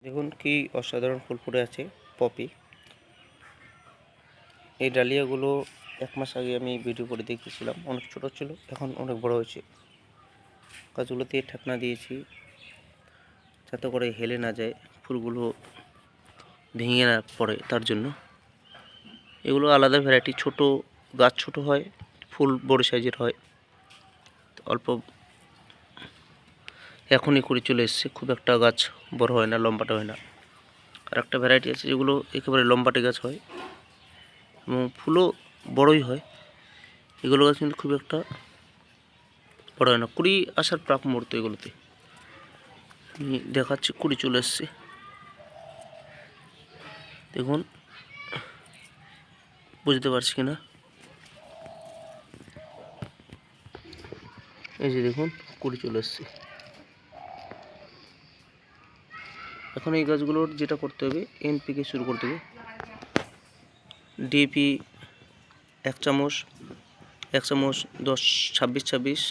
দেখুন কি অসাধারণ ফুল ফুটে আছে পপি। এই ডালিয়াগুলো 1 মাস আগে আমি ভিডিও করে দেখিয়েছিলাম, অনেক ছোট ছিল, এখন অনেক বড় হয়েছে। গাছগুলোতে ঢাকনা দিয়েছি যাতে করে হেলে না যায়, ফুলগুলো ভেঙে না পড়ে, তার জন্য। এগুলো আলাদা ভ্যারাইটি, ছোট গাছ ছোট হয়, ফুল বড় সাইজের হয়। অল্প এখনই করে চলে এসছে, খুব একটা গাছ বড় হয় না, লম্বাটা হয় না। আর একটা ভ্যারাইটি আছে যেগুলো একেবারে লম্বাটে গাছ হয় এবং ফুলও বড়ই হয়। এগুলো গাছ কিন্তু খুব একটা বড় হয় না, কুড়ি আসার প্রাক মুহূর্ত। এগুলোতে আমি দেখাচ্ছি, কুড়ি চলে এসছে। দেখুন, বুঝতে পারছি কিনা, এই যে দেখুন কুড়ি চলে এসছে। এখন এই গাছগুলোর যেটা করতে হবে, এনপিকে শুরু করতে হবে। ডিএপি 1 চামচ 10-26-26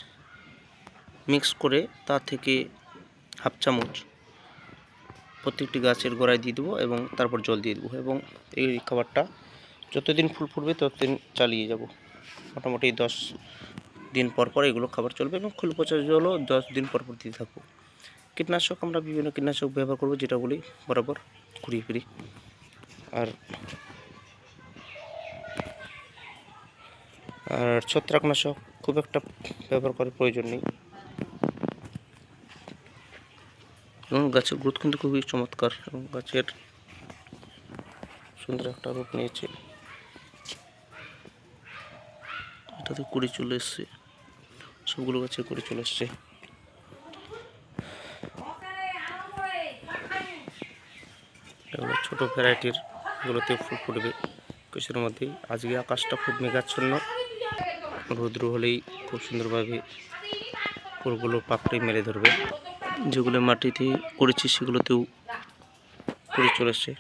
মিক্স করে তার থেকে হাফ চামচ প্রত্যেকটি গাছের গোড়ায় দিয়ে দেবো এবং তারপর জল দিয়ে দেবো। এবং এই খাবারটা যতদিন ফুল ফুটবে ততদিন চালিয়ে যাব। মোটামুটি 10 দিন পর পর এগুলো খাবার চলবে এবং ফুল পচা জলও 10 দিন পর পর দিতে থাকবো। কীটনাশক আমরা বিভিন্ন কীটনাশক ব্যবহার করবো, যেটা বলি বরাবর ঘুরিয়ে ফিরি। আর ছত্রাকনাশক খুব একটা ব্যবহার করার প্রয়োজন নেই। এবং গাছের গ্রোথ কিন্তু খুবই চমৎকার এবং গাছের সুন্দর একটা রূপ নিয়েছে। এটাতে কুড়ি চলে এসছে, সবগুলো গাছে কুড়ি চলে এসছে। এগুলো ছোটো ভ্যারাইটির, এগুলোতে ফুল ফুটবে কিছুর মধ্যেই। আজকে আকাশটা খুব মেঘাচ্ছন্ন, রৌদ্র হলেই খুব সুন্দরভাবে ফুলগুলো পাপড়ি মেরে ধরবে। যেগুলো মাটিতে করেছি সেগুলোতেও কুড়ি চলে এসছে।